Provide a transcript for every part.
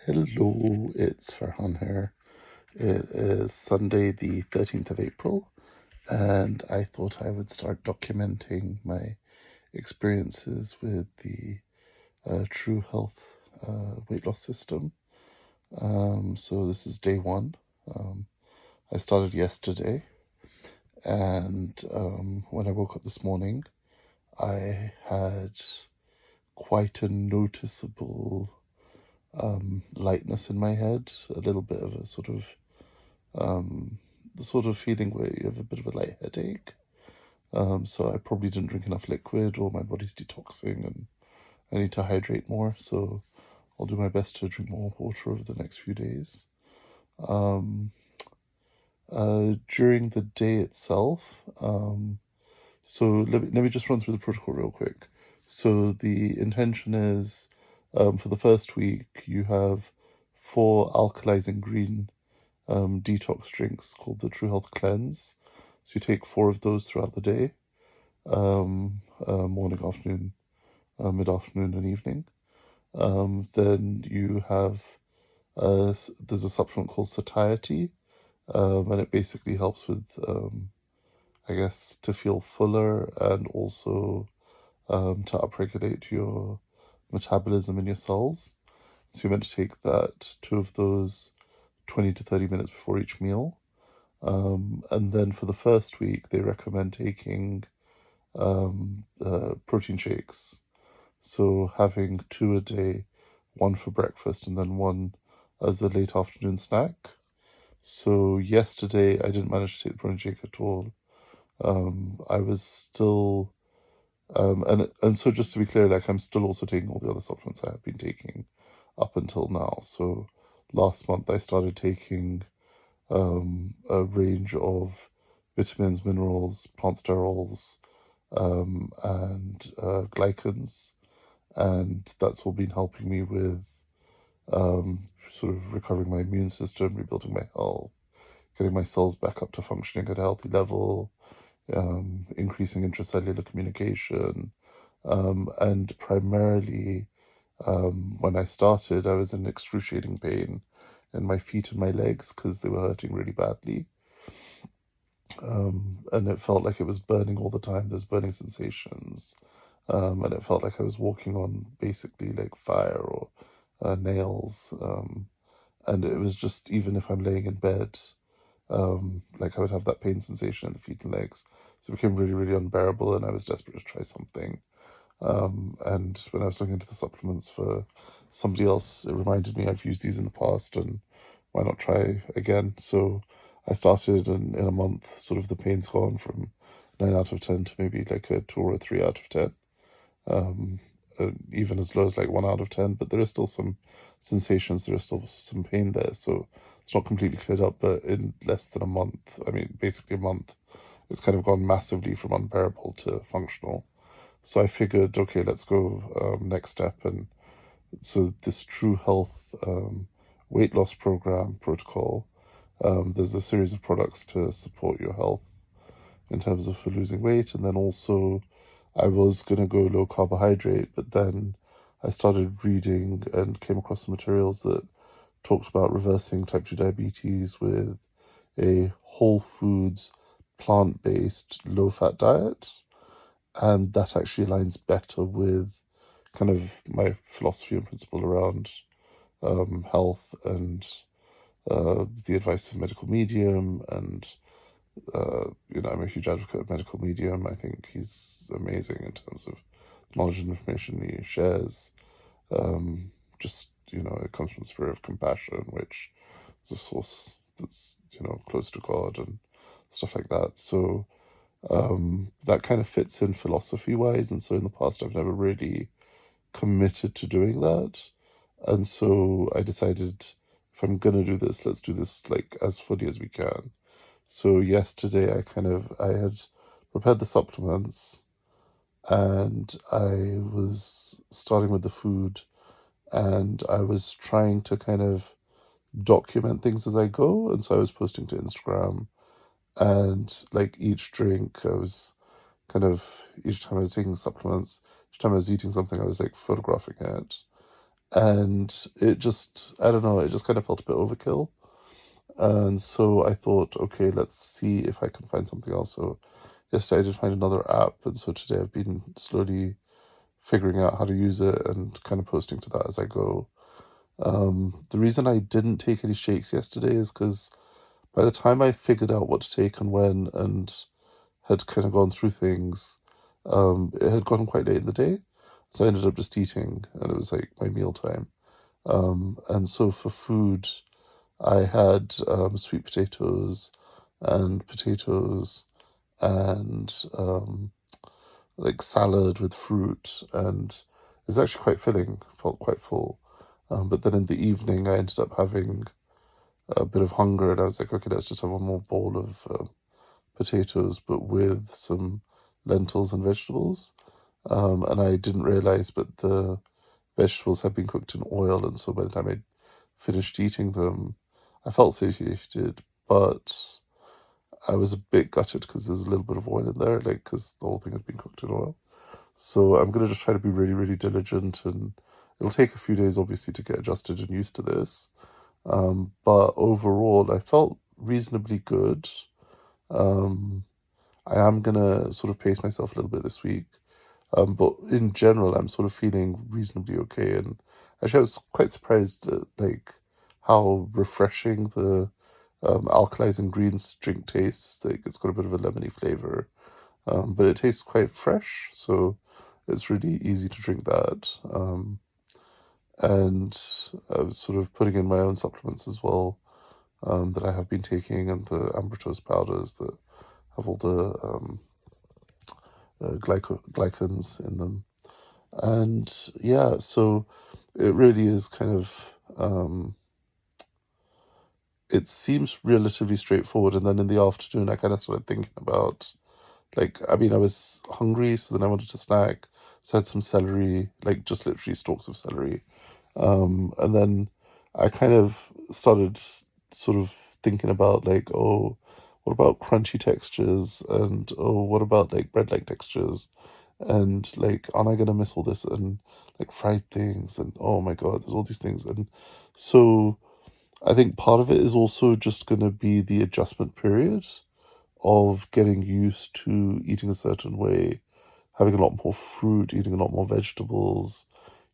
Hello, it's Farhan here. It is Sunday, the 13th of April, and I thought I would start documenting my experiences with the TruHealth weight loss system. So this is day one. I started yesterday, and when I woke up this morning, I had quite a noticeable lightness in my head, a little bit of a sort of the sort of feeling where you have a bit of a light headache. So I probably didn't drink enough liquid, or my body's detoxing and I need to hydrate more. So I'll do my best to drink more water over the next few days. During the day itself, so let me just run through the protocol real quick. So the intention is for the first week, you have 4 alkalizing green detox drinks called the TruHealth Cleanse. So you take 4 of those throughout the day, morning, afternoon, mid-afternoon, and evening. Then you have there's a supplement called satiety, and it basically helps with I guess to feel fuller and also to upregulate your metabolism in your cells. So you're meant to take that 2 of those 20 to 30 minutes before each meal. And then for the first week, they recommend taking protein shakes. So having 2 a day, 1 for breakfast and then 1 as a late afternoon snack. So yesterday, I didn't manage to take the protein shake at all. I was still, and so just to be clear, like I'm still also taking all the other supplements I have been taking up until now. So last month I started taking a range of vitamins, minerals, plant sterols, and glycans, and that's all been helping me with sort of recovering my immune system, rebuilding my health, getting my cells back up to functioning at a healthy level, increasing intracellular communication, and primarily when I started, I was in excruciating pain in my feet and my legs because they were hurting really badly. And it felt like it was burning all the time. There's burning sensations. And it felt like I was walking on basically like fire or nails. And it was just, even if I'm laying in bed, like I would have that pain sensation in the feet and legs. So it became really, really unbearable, and I was desperate to try something. And when I was looking into the supplements for somebody else, it reminded me I've used these in the past, and why not try again? So I started, and in a month, sort of the pain's gone from 9 out of 10 to maybe like a 2 or a 3 out of 10. Even as low as like 1 out of 10, but there is still some sensations, there is still some pain there. So it's not completely cleared up, but in less than a month, I mean, basically a month, it's kind of gone massively from unbearable to functional. So I figured, okay, let's go next step. And so this TruHealth weight loss program protocol, there's a series of products to support your health in terms of for losing weight. And then also I was going to go low carbohydrate, but then I started reading and came across some materials that talked about reversing type 2 diabetes with a whole foods, plant-based, low-fat diet. And that actually aligns better with kind of my philosophy and principle around health and the advice of medical medium. And I'm a huge advocate of medical medium. I think he's amazing in terms of knowledge and information he shares. Just, it comes from the spirit of compassion, which is a source that's, close to God and stuff like that. So that kind of fits in philosophy-wise. And so in the past, I've never really committed to doing that. And so I decided, if I'm going to do this, let's do this like as fully as we can. So yesterday I had prepared the supplements, and I was starting with the food, and I was trying to kind of document things as I go. And so I was posting to Instagram, and like each drink, I was kind of, each time I was taking supplements, each time I was eating something, I was like photographing it. and it just, I don't know, it just kind of felt a bit overkill. And so I thought, okay, let's see if I can find something else. So yesterday I did find another app, and so today I've been slowly figuring out how to use it and kind of posting to that as I go. The reason I didn't take any shakes yesterday is because by the time I figured out what to take and when and had kind of gone through things, it had gotten quite late in the day. So I ended up just eating, and it was like my meal time. And so for food, I had sweet potatoes and like salad with fruit, and it's actually quite filling, felt quite full. But then in the evening, I ended up having a bit of hunger, and I was like, okay, let's just have one more bowl of potatoes, but with some lentils and vegetables. And I didn't realize, but the vegetables had been cooked in oil, and so by the time I finished eating them, I felt satiated, but I was a bit gutted because there's a little bit of oil in there, like because the whole thing had been cooked in oil. So I'm gonna just try to be really, really diligent, and it'll take a few days, obviously, to get adjusted and used to this. But overall, I felt reasonably good. Um, I am gonna sort of pace myself a little bit this week. But in general, I'm sort of feeling reasonably okay. And actually, I was quite surprised at like how refreshing the alkalizing greens drink tastes. Like it's got a bit of a lemony flavor, but it tastes quite fresh, so it's really easy to drink that. And I was sort of putting in my own supplements as well, that I have been taking, and the ambrotose powders that have all the glycans in them. And yeah, so it really is kind of, it seems relatively straightforward. And then in the afternoon, I kind of started thinking about, like, I mean, I was hungry, so then I wanted to snack. So I had some celery, like just literally stalks of celery. And then I kind of started sort of thinking about, like, oh, what about crunchy textures? And oh, what about like bread-like textures? And like, am I gonna miss all this? And like fried things, and oh my God, there's all these things. And so I think part of it is also just gonna be the adjustment period of getting used to eating a certain way, having a lot more fruit, eating a lot more vegetables,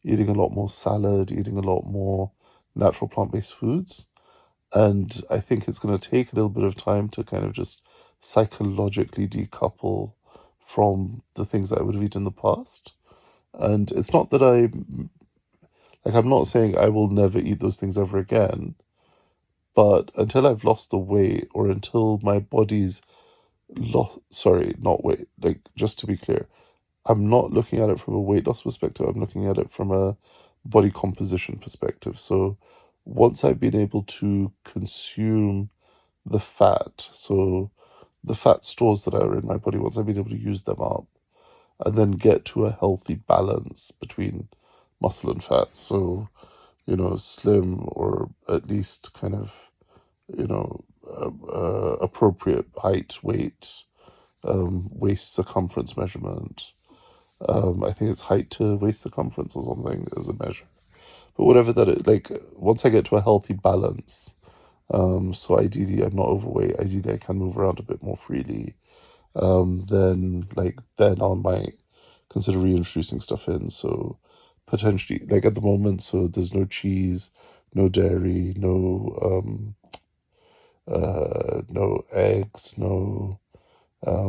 eating a lot more salad, eating a lot more natural plant-based foods. And I think it's going to take a little bit of time to kind of just psychologically decouple from the things that I would have eaten in the past. And it's not that I'm not saying I will never eat those things ever again, but until I've lost the weight, or until my body's sorry, not weight, like just to be clear, I'm not looking at it from a weight loss perspective. I'm looking at it from a body composition perspective. So once I've been able to consume the fat, so the fat stores that are in my body, once I've been able to use them up and then get to a healthy balance between muscle and fat. So, slim, or at least kind of, appropriate height, weight, waist circumference measurement. I think it's height to waist circumference or something as a measure. But whatever that is, like once I get to a healthy balance, so ideally I'm not overweight, ideally I can move around a bit more freely, then I might consider reintroducing stuff in. So potentially, like at the moment, so there's no cheese, no dairy, no eggs, no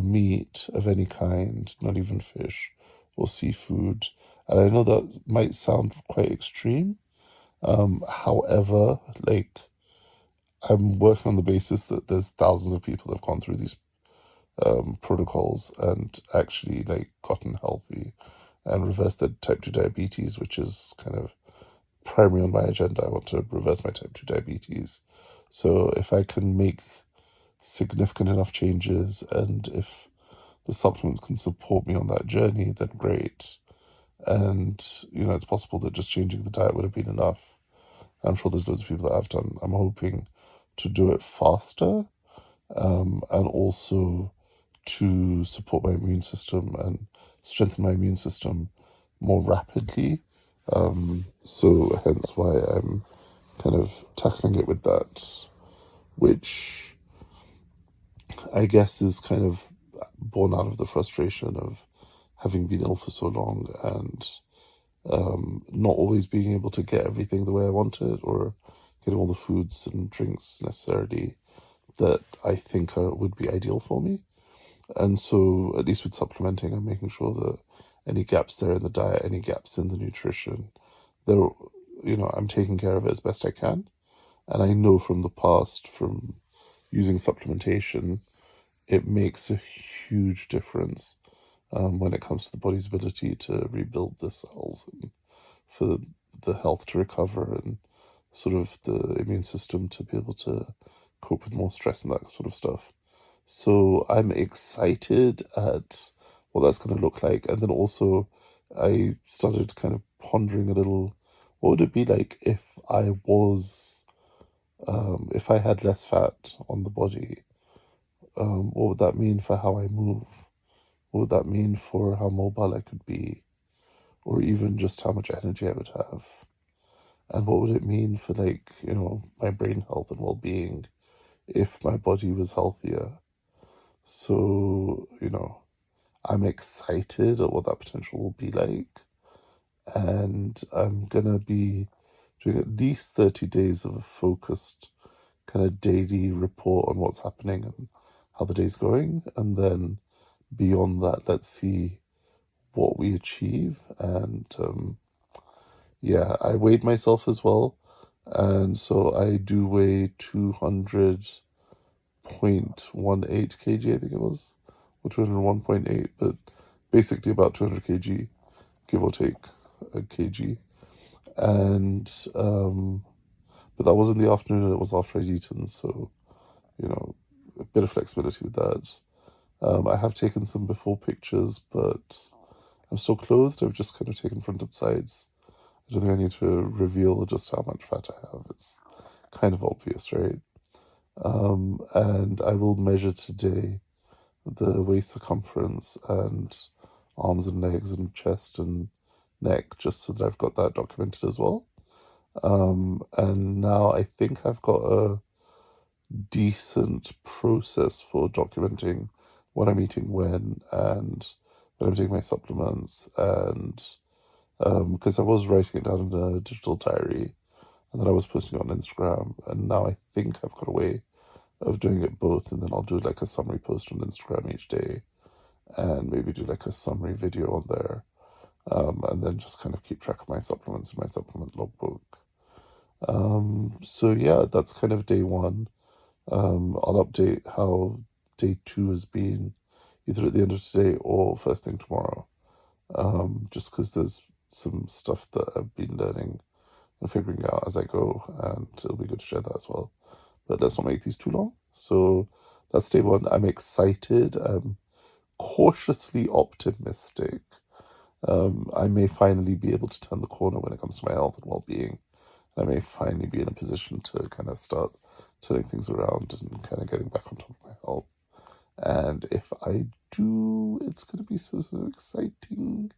meat of any kind, not even fish or seafood. And I know that might sound quite extreme. However, like I'm working on the basis that there's thousands of people that have gone through these protocols and actually like gotten healthy and reversed their type 2 diabetes, which is kind of primary on my agenda. I want to reverse my type 2 diabetes. So if I can make significant enough changes, and if the supplements can support me on that journey, then great. And, it's possible that just changing the diet would have been enough. I'm sure there's loads of people that have done. I'm hoping to do it faster, and also to support my immune system and strengthen my immune system more rapidly, So hence why I'm kind of tackling it with that, which I guess is kind of born out of the frustration of having been ill for so long and not always being able to get everything the way I wanted, or getting all the foods and drinks necessarily that I think would be ideal for me. And so, at least with supplementing, I'm making sure that any gaps there in the diet, any gaps in the nutrition, there, I'm taking care of it as best I can. And I know from the past, from using supplementation, it makes a huge difference when it comes to the body's ability to rebuild the cells and for the health to recover and sort of the immune system to be able to cope with more stress and that sort of stuff. So I'm excited at what that's going to look like. And then also, I started kind of pondering a little, what would it be like if if I had less fat on the body? What would that mean for how I move? What would that mean for how mobile I could be? Or even just how much energy I would have? And what would it mean for, like, my brain health and well-being if my body was healthier? So, I'm excited at what that potential will be like. And I'm gonna be doing at least 30 days of a focused kind of daily report on what's happening and how the day's going. And then beyond that, let's see what we achieve. And yeah, I weighed myself as well. And so I do weigh 200.18 kg, I think it was, or 201.8, but basically about 200 kg, give or take a kg. And but that was in the afternoon and it was after I'd eaten, so a bit of flexibility with that. I have taken some before pictures, but I'm still clothed. I've just kind of taken front and sides. I don't think I need to reveal just how much fat I have. It's kind of obvious, right? And I will measure today the waist circumference and arms and legs and chest and neck, just so that I've got that documented as well. And now I think I've got a decent process for documenting what I'm eating when and when I'm taking my supplements, and because I was writing it down in a digital diary and then I was posting it on Instagram, and now I think I've got a way of doing it both, and then I'll do like a summary post on Instagram each day and maybe do like a summary video on there, and then just kind of keep track of my supplements in my supplement logbook. So yeah, that's kind of day one. I'll update how day two has been either at the end of today or first thing tomorrow, just because there's some stuff that I've been learning and figuring out as I go, and it'll be good to share that as well. But let's not make these too long. So that's day one. I'm excited. I'm cautiously optimistic. I may finally be able to turn the corner when it comes to my health and well-being. I may finally be in a position to kind of start turning things around and kind of getting back on top of my health. And if I do, it's going to be so exciting.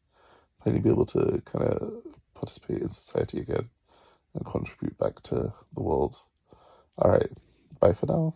Finally be able to kind of participate in society again and contribute back to the world. All right, bye for now.